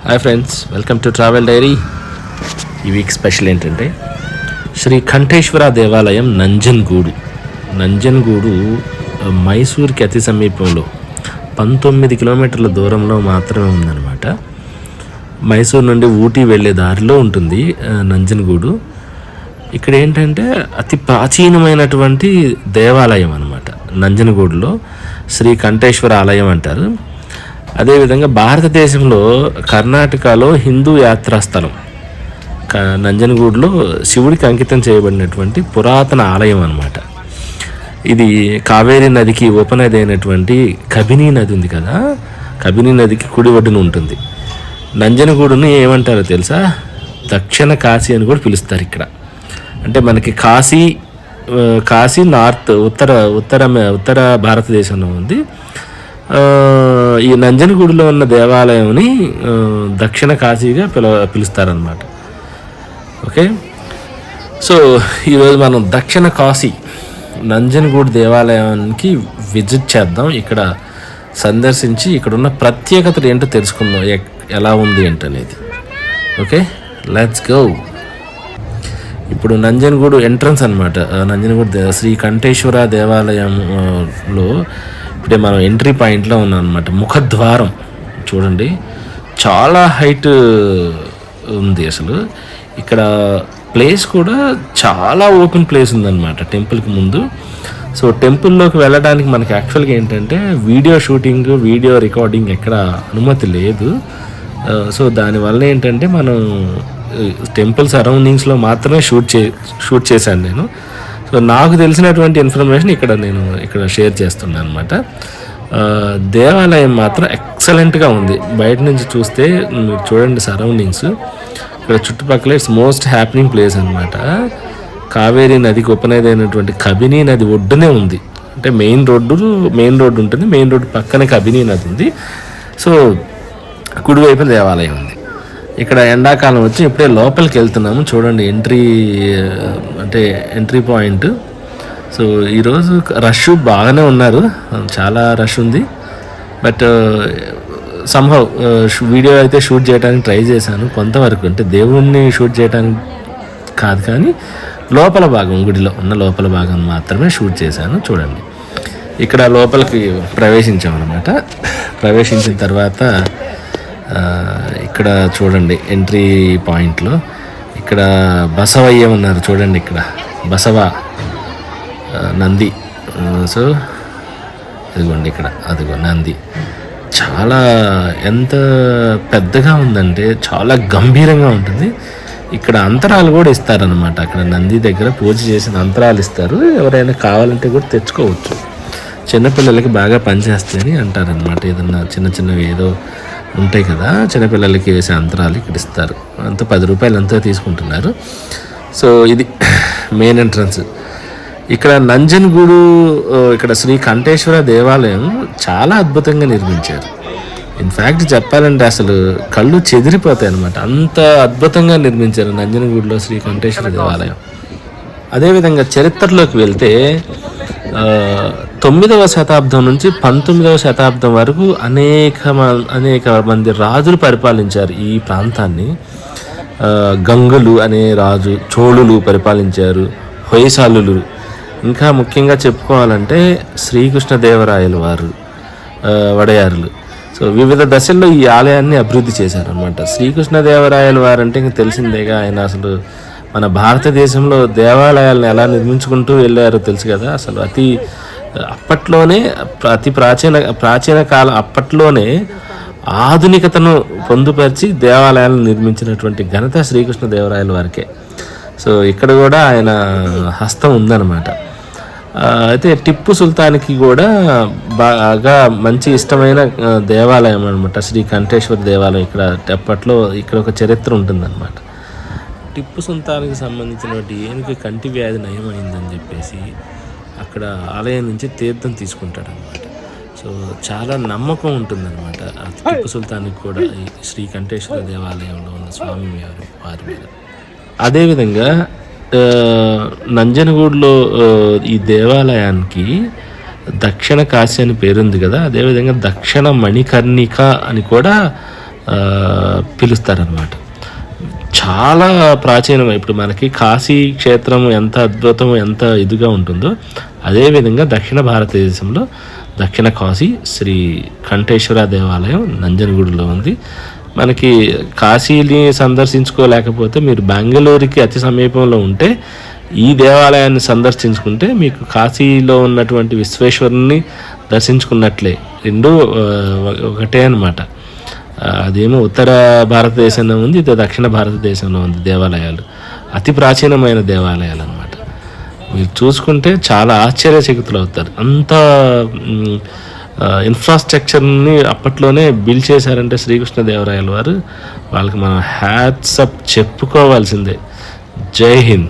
Hi friends, welcome to travel dairy. ఈ week special ఏంటంటే శ్రీ కంఠేశ్వర దేవాలయం నంజన్గూడు మైసూర్కి అతి సమీపంలో 19 కిలోమీటర్ల దూరంలో మాత్రమే ఉందన్నమాట. మైసూర్ నుండి ఊటీ వెళ్ళే దారిలో ఉంటుంది నంజన్గూడు. ఇక్కడ ఏంటంటే అతి ప్రాచీనమైనటువంటి దేవాలయం అన్నమాట. నంజన్గూడులో శ్రీ కంఠేశ్వర ఆలయం అంటారు. అదేవిధంగా భారతదేశంలో కర్ణాటకలో హిందూ యాత్రాస్థలం నంజన్గూడులో శివుడికి అంకితం చేయబడినటువంటి పురాతన ఆలయం అన్నమాట. ఇది కావేరీ నదికి ఉపనది అయినటువంటి కబినీ నది ఉంది కదా, కబినీ నదికి కుడి ఒడ్డున ఉంటుంది. నంజన్గూడుని ఏమంటారో తెలుసా? దక్షిణ కాశీ అని కూడా పిలుస్తారు. ఇక్కడ అంటే మనకి కాశీ నార్త్ ఉత్తర భారతదేశంలో ఉంది. ఈ నంజన్గూడులో ఉన్న దేవాలయంని దక్షిణ కాశీగా పిలుస్తారనమాట. ఓకే, సో ఈరోజు మనం దక్షిణ కాశీ నంజన్గూడు దేవాలయానికి విజిట్ చేద్దాం. ఇక్కడ సందర్శించి ఇక్కడున్న ప్రత్యేకతలు ఏంటో తెలుసుకుందాం, ఎలా ఉంది ఏంటనేది. Okay, let's go. ఇప్పుడు నంజన్గూడు ఎంట్రన్స్ అనమాట. నంజన్గూడు శ్రీ కంఠేశ్వర దేవాలయంలో ఇప్పుడే మనం ఎంట్రీ పాయింట్లో ఉన్నాం అనమాట. ముఖద్వారం చూడండి, చాలా హైట్ ఉంది. అసలు ఇక్కడ ప్లేస్ కూడా చాలా ఓపెన్ ప్లేస్ ఉందన్నమాట టెంపుల్కి ముందు. సో టెంపుల్లోకి వెళ్ళడానికి మనకి యాక్చువల్గా ఏంటంటే వీడియో షూటింగ్, వీడియో రికార్డింగ్ ఎక్కడ అనుమతి లేదు. సో దానివల్ల ఏంటంటే మనం టెంపుల్ సరౌండింగ్స్లో మాత్రమే షూట్ చేశాను నేను. సో నాకు తెలిసినటువంటి ఇన్ఫర్మేషన్ ఇక్కడ షేర్ చేస్తున్నాను అనమాట. దేవాలయం మాత్రం ఎక్సలెంట్గా ఉంది. బయట నుంచి చూస్తే మీరు చూడండి సరౌండింగ్స్. ఇక్కడ చుట్టుపక్కల ఇట్స్ మోస్ట్ హ్యాపెనింగ్ ప్లేస్ అనమాట. కావేరీ నదికి ఉపనది అయినటువంటి కబినీ నది ఒడ్డునే ఉంది. అంటే మెయిన్ రోడ్డు ఉంటుంది. మెయిన్ రోడ్డు పక్కనే కబినీ నది ఉంది. సో కుడివైపున దేవాలయం ఉంది. ఇక్కడ ఎండాకాలం వచ్చి ఇప్పుడే లోపలికి వెళ్తున్నాము. చూడండి ఎంట్రీ పాయింట్. సో ఈరోజు రష్ బాగానే ఉన్నారు, చాలా రష్ ఉంది. బట్ సంహవ్ వీడియో అయితే షూట్ చేయడానికి ట్రై చేశాను కొంతవరకు. అంటే దేవుణ్ణి షూట్ చేయడానికి కాదు, కానీ లోపల భాగం, గుడిలో ఉన్న లోపల భాగం మాత్రమే షూట్ చేశాను. చూడండి, ఇక్కడ లోపలికి ప్రవేశించామన్నమాట. ప్రవేశించిన తర్వాత ఇక్కడ చూడండి ఎంట్రీ పాయింట్లో ఇక్కడ బసవయ్య ఉన్నారు. చూడండి, ఇక్కడ బసవ నంది. సో ఇదిగోండి, అదిగో నంది. చాలా ఎంత పెద్దగా ఉందంటే చాలా గంభీరంగా ఉంటుంది. ఇక్కడ అంతరాలు కూడా ఇస్తారనమాట. అక్కడ నంది దగ్గర పూజ చేసిన అంతరాలు ఇస్తారు. ఎవరైనా కావాలంటే కూడా తెచ్చుకోవచ్చు. చిన్నపిల్లలకి బాగా పనిచేస్తాయని అంటారనమాట. ఏదన్నా చిన్నవి ఏదో ఉంటాయి కదా, చిన్నపిల్లలకి వేసే అంతరాలు ఇక్కడ ఇస్తారు. అంత 10 రూపాయలు అంతా తీసుకుంటున్నారు. సో ఇది మెయిన్ ఎంట్రన్స్. ఇక్కడ నంజన్గూడు, ఇక్కడ శ్రీ కంఠేశ్వర దేవాలయం చాలా అద్భుతంగా నిర్మించారు. ఇన్ఫ్యాక్ట్ చెప్పాలంటే అసలు కళ్ళు చెదిరిపోతాయి అనమాట, అంత అద్భుతంగా నిర్మించారు నంజన్గూడులో శ్రీ కంఠేశ్వర దేవాలయం. అదేవిధంగా చరిత్రలోకి వెళ్తే 9వ శతాబ్దం నుంచి 19వ శతాబ్దం వరకు అనేక మంది రాజులు పరిపాలించారు ఈ ప్రాంతాన్ని. గంగులు అనే రాజు, చోళులు పరిపాలించారు, హొయసాలులు, ఇంకా ముఖ్యంగా చెప్పుకోవాలంటే శ్రీకృష్ణదేవరాయలు వారు, వడయారులు. సో వివిధ దశల్లో ఈ ఆలయాన్ని అభివృద్ధి చేశారనమాట. శ్రీకృష్ణదేవరాయలు వారు అంటే ఇంక తెలిసిందేగా, ఆయన అసలు మన భారతదేశంలో దేవాలయాలను ఎలా నిర్మించుకుంటూ వెళ్ళారో తెలుసు కదా. అసలు అప్పట్లోనే ప్రాచీన కాలం అప్పట్లోనే ఆధునికతను పొందుపరిచి దేవాలయాలను నిర్మించినటువంటి ఘనత శ్రీకృష్ణదేవరాయల వారికే. సో ఇక్కడ కూడా ఆయన హస్తం ఉందన్నమాట. అయితే టిప్పు సుల్తాన్కి కూడా బాగా మంచి ఇష్టమైన దేవాలయం అనమాట శ్రీ కంఠేశ్వర దేవాలయం. అప్పట్లో ఇక్కడ ఒక చరిత్ర ఉంటుందన్నమాట. టిప్పు సుల్తాన్కి సంబంధించినటువంటి ఏనుగు కంటి వ్యాధి నయమైందని చెప్పేసి అక్కడ ఆలయం నుంచి తీర్థం తీసుకుంటాడు అనమాట. సో చాలా నమ్మకం ఉంటుందన్నమాట టిప్పు సుల్తాన్కి కూడా ఈ శ్రీ కంఠేశ్వర దేవాలయంలో ఉన్న స్వామి వారి మీద. అదేవిధంగా నంజన్గూడులో ఈ దేవాలయానికి దక్షిణ కాశీ అని పేరుంది కదా. అదేవిధంగా దక్షిణ మణికర్ణిక అని కూడా పిలుస్తారనమాట. చాలా ప్రాచీనం. ఇప్పుడు మనకి కాశీ క్షేత్రం ఎంత అద్భుతం, ఎంత ఇదిగా ఉంటుందో, అదేవిధంగా దక్షిణ భారతదేశంలో దక్షిణ కాశీ శ్రీ కంఠేశ్వర దేవాలయం నంజనగూడులో ఉంది. మనకి కాశీని సందర్శించుకోలేకపోతే మీరు బెంగళూరుకి అతి సమీపంలో ఉంటే ఈ దేవాలయాన్ని సందర్శించుకుంటే మీకు కాశీలో ఉన్నటువంటి విశ్వేశ్వరుని దర్శించుకున్నట్లే. రెండు ఒకటే అన్నమాట. అదేమో ఉత్తర భారతదేశంలో ఉంది, ఇది దక్షిణ భారతదేశంలో ఉంది. దేవాలయాలు అతి ప్రాచీనమైన దేవాలయాలు అన్నమాట. మీరు చూసుకుంటే చాలా ఆశ్చర్యచకితులు అవుతారు. అంత ఇన్ఫ్రాస్ట్రక్చర్ని అప్పట్లోనే బిల్డ్ చేశారంటే శ్రీకృష్ణదేవరాయల వారు, వాళ్ళకి మనం హ్యాట్స్ అప్ చెప్పుకోవాల్సిందే. జై హింద్.